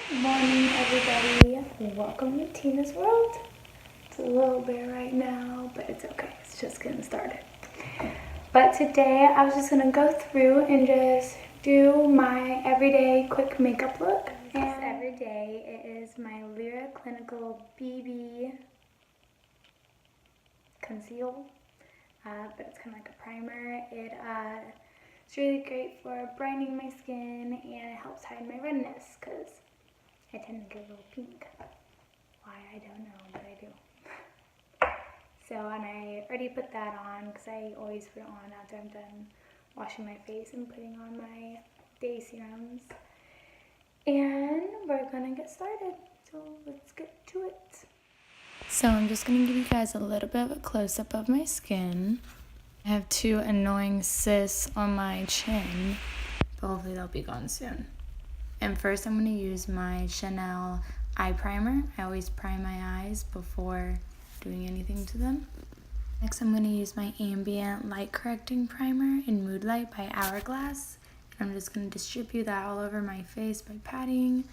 Morning, everybody. Welcome to Tina's world. It's a little bit right now, but it's okay. It's just getting started. But today I was just gonna go through and just do my everyday quick makeup look. And every day it is my Lira Clinical BB Conceal, but it's kind of like a primer. It's really great for brightening my skin, and it helps hide my redness because I tend to get a little pink. Why, I don't know, but I do. So, and I already put that on because I always put it on after I'm done washing my face and putting on my day serums. And we're gonna get started. So let's get to it. So I'm just gonna give you guys a little bit of a close-up of my skin. I have two annoying cysts on my chin, but hopefully they'll be gone soon. And first I'm going to use my Chanel eye primer. I always prime my eyes before doing anything to them. Next I'm going to use my Ambient light correcting primer in Mood Light by Hourglass. And I'm just going to distribute that all over my face by patting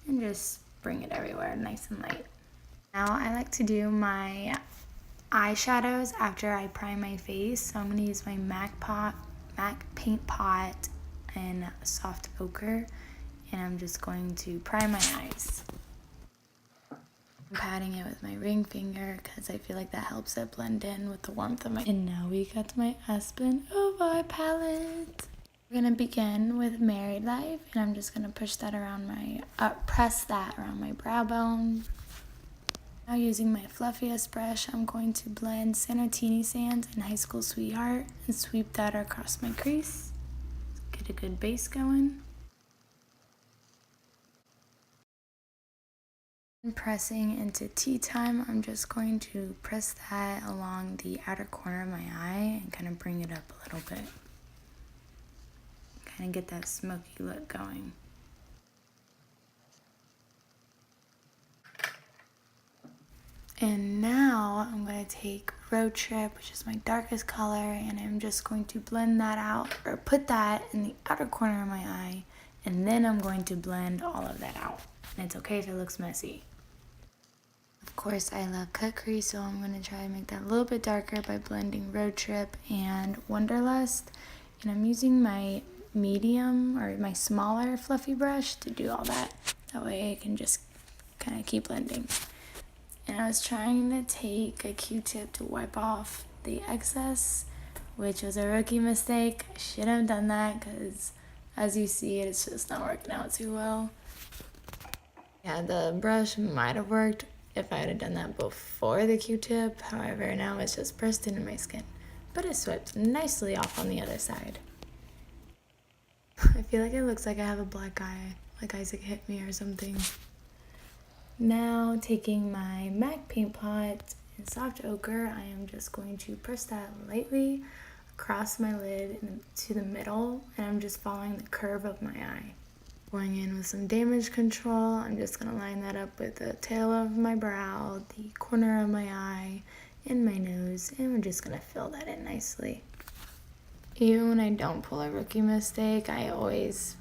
and just bring it everywhere nice and light. Now I like to do my eyeshadows after I prime my face. So I'm going to use my MAC Paint Pot in Soft Ochre. And I'm just going to prime my eyes. I'm patting it with my ring finger because I feel like that helps it blend in with the warmth of my... And now we got my ASPYN OVARD palette. We're going to begin with Married Life, and I'm just going to push that around my... press that around my brow bone. Now using my fluffiest brush, I'm going to blend Sanitini Sands and High School Sweetheart and sweep that across my crease. Get a good base going. Pressing into Tea Time, I'm just going to press that along the outer corner of my eye and kind of bring it up a little bit. Kind of get that smoky look going. And now I'm going to take Road Trip, which is my darkest color, and I'm just going to blend that out, or put that in the outer corner of my eye, and then I'm going to blend all of that out. And it's okay if it looks messy. Of course, I love cut crease, so I'm going to try to make that a little bit darker by blending Road Trip and Wanderlust. And I'm using my medium, or my smaller fluffy brush to do all that. That way I can just kind of keep blending. And I was trying to take a Q-tip to wipe off the excess, which was a rookie mistake. I shouldn't have done that because, as you see, it's just not working out too well. Yeah, the brush might have worked if I had done that before the Q-tip. However, now it's just pressed into my skin. But it swept nicely off on the other side. I feel like it looks like I have a black eye, like Isaac hit me or something. Now, taking my MAC Paint Pot in Soft Ochre, I am just going to press that lightly across my lid to the middle, and I'm just following the curve of my eye. Going in with some damage control, I'm just going to line that up with the tail of my brow, the corner of my eye, and my nose, and we're just going to fill that in nicely. Even when I don't pull a rookie mistake, I always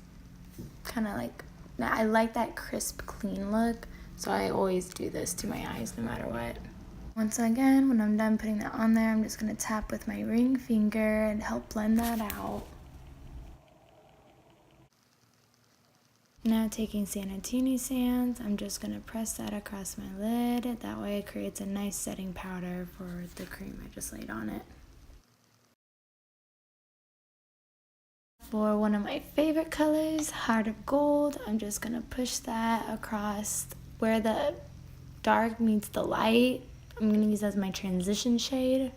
kind of I like that crisp, clean look, so I always do this to my eyes no matter what. Once again, when I'm done putting that on there, I'm just going to tap with my ring finger and help blend that out. Now taking Sanitini Sands, I'm just going to press that across my lid. That way it creates a nice setting powder for the cream I just laid on it. For one of my favorite colors, Heart of Gold, I'm just going to push that across where the dark meets the light. I'm going to use as my transition shade.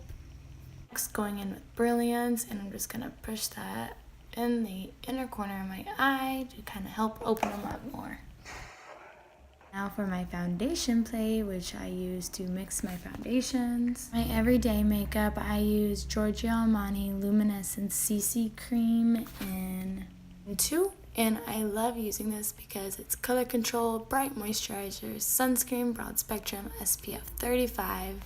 Next, going in with Brilliance, and I'm just going to push that in the inner corner of my eye to kind of help open them up more. Now for my foundation plate, which I use to mix my foundations. My everyday makeup, I use Giorgio Armani Luminescence CC Cream in 2. And I love using this because it's color control, bright moisturizer, sunscreen, broad spectrum, SPF 35.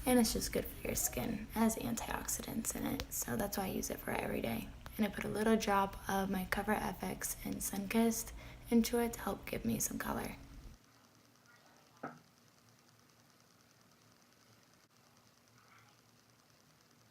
And it's just good for your skin. It has antioxidants in it, so that's why I use it for every day. And I put a little drop of my Cover FX in Sunkissed into it to help give me some color.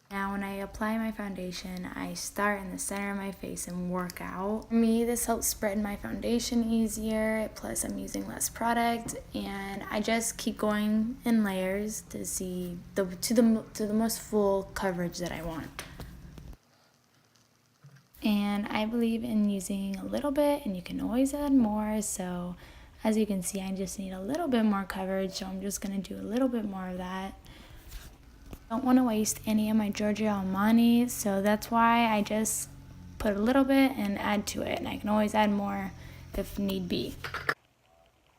Now when I apply my foundation, I start in the center of my face and work out. For me, this helps spread my foundation easier, plus I'm using less product, and I just keep going in layers to see to the most full coverage that I want. And I believe in using a little bit, and you can always add more. So as you can see, I just need a little bit more coverage, so I'm just gonna do a little bit more of that. Don't want to waste any of my Giorgio Armani, so that's why I just put a little bit and add to it, and I can always add more if need be.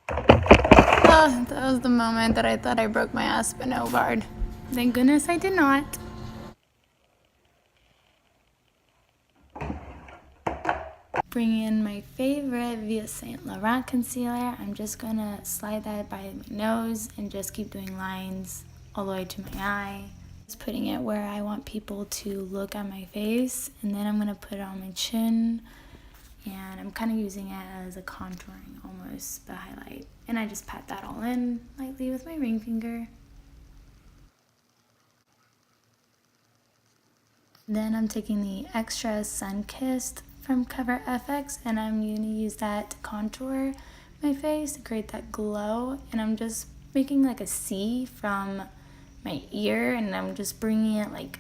Oh, that was the moment that I thought I broke my ASPYN OVARD. Thank goodness I did not. Bring in my favorite Via Saint Laurent concealer. I'm just gonna slide that by my nose and just keep doing lines all the way to my eye. Just putting it where I want people to look at my face, and then I'm gonna put it on my chin, and I'm kind of using it as a contouring almost, the highlight. And I just pat that all in lightly with my ring finger. Then I'm taking the extra Sunkissed from Cover FX, and I'm gonna use that to contour my face to create that glow. And I'm just making like a C from my ear, and I'm just bringing it like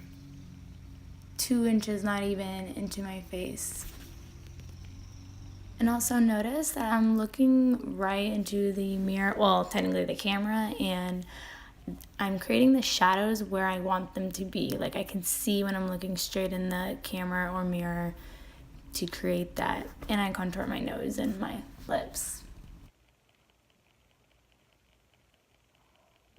2 inches, not even, into my face. And also notice that I'm looking right into the mirror, well, technically the camera, and I'm creating the shadows where I want them to be. Like I can see when I'm looking straight in the camera or mirror to create that. And I contour my nose and my lips.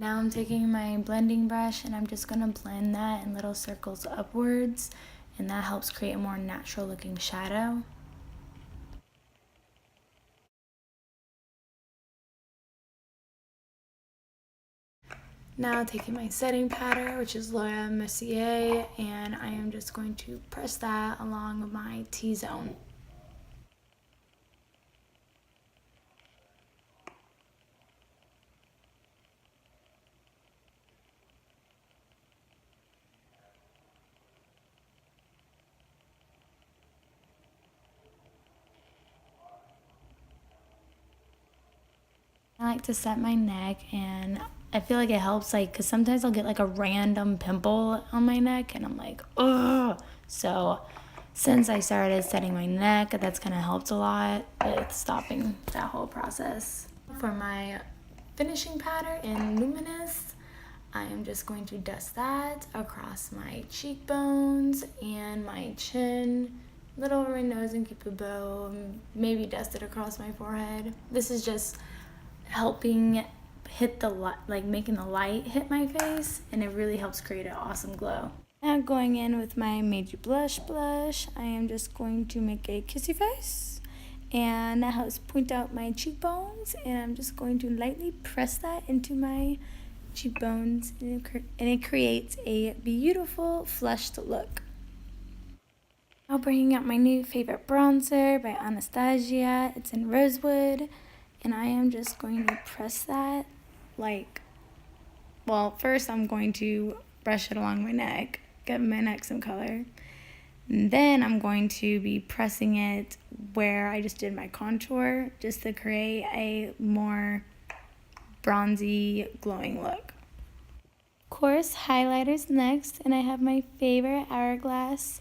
Now I'm taking my blending brush, and I'm just gonna blend that in little circles upwards, and that helps create a more natural looking shadow. Now taking my setting powder, which is Laura Mercier, and I am just going to press that along my T-zone. I like to set my neck, and I feel like it helps, like, because sometimes I'll get like a random pimple on my neck and I'm like, ugh. So since I started setting my neck, that's kind of helped a lot with stopping that whole process. For my finishing powder in Luminous, I am just going to dust that across my cheekbones and my chin, little over my nose and keep a bow, maybe dust it across my forehead. This is just helping hit the light, like making the light hit my face, and it really helps create an awesome glow. Now going in with my Made You Blush blush, I am just going to make a kissy face, and that helps point out my cheekbones, and I'm just going to lightly press that into my cheekbones, and it creates a beautiful flushed look. Now bringing out my new favorite bronzer by Anastasia. It's in Rosewood. And I am just going to press that, like, well, first I'm going to brush it along my neck, give my neck some color. And then I'm going to be pressing it where I just did my contour, just to create a more bronzy, glowing look. Of course, highlighter's next, and I have my favorite Hourglass.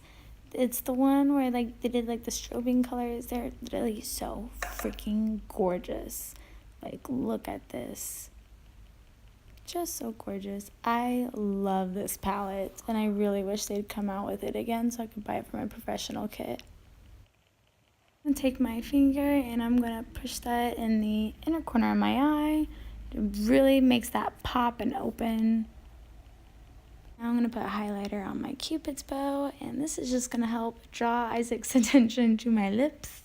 It's the one where like they did like the strobing colors. They're literally so freaking gorgeous. Like, look at this. Just so gorgeous. I love this palette, and I really wish they'd come out with it again so I could buy it for my professional kit. I'm gonna take my finger and I'm gonna push that in the inner corner of my eye. It really makes that pop and open. Now I'm going to put a highlighter on my Cupid's bow, and this is just going to help draw Isaac's attention to my lips.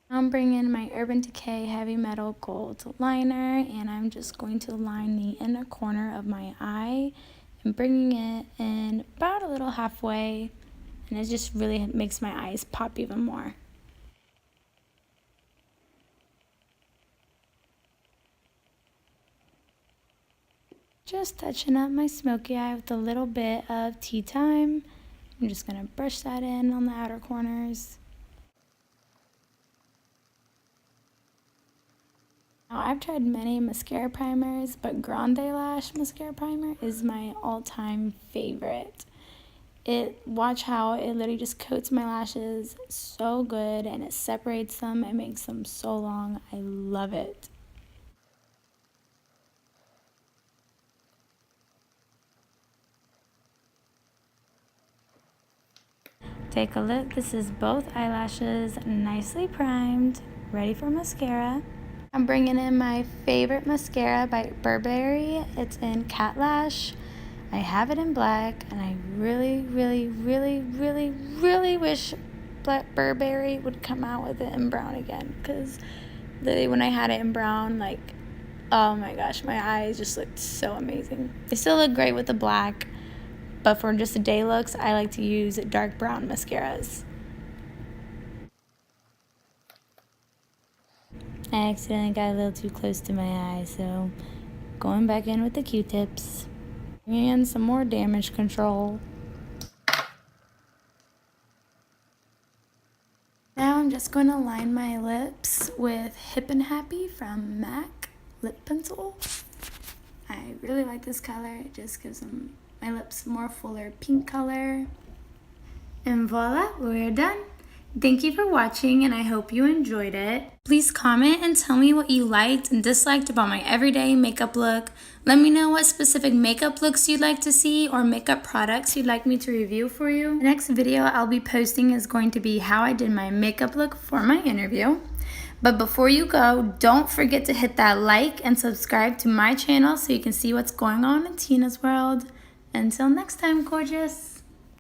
I'm bringing my Urban Decay Heavy Metal Gold liner, and I'm just going to line the inner corner of my eye and bringing it in about a little halfway, and it just really makes my eyes pop even more. Just touching up my smoky eye with a little bit of Tea Time. I'm just going to brush that in on the outer corners. Now, I've tried many mascara primers, but Grande Lash Mascara Primer is my all-time favorite. Watch how it literally just coats my lashes so good, and it separates them and makes them so long. I love it. Take a look. This is both eyelashes nicely primed, ready for mascara. I'm bringing in my favorite mascara by Burberry. It's in Cat Lash. I have it in black, and I really, really, really, really, really wish Burberry would come out with it in brown again, because literally when I had it in brown, like, oh my gosh, my eyes just looked so amazing. They still look great with the black, but for just the day looks, I like to use dark brown mascaras. I accidentally got a little too close to my eye, so going back in with the Q-tips. And some more damage control. Now I'm just going to line my lips with Hip and Happy from MAC Lip Pencil. I really like this color. It just gives my lips more fuller pink color. And voila, we're done. Thank you for watching, and I hope you enjoyed it. Please comment and tell me what you liked and disliked about my everyday makeup look. Let me know what specific makeup looks you'd like to see or makeup products you'd like me to review for you. The next video I'll be posting is going to be how I did my makeup look for my interview. But before you go, don't forget to hit that like and subscribe to my channel so you can see what's going on in Tina's world. Until next time, gorgeous.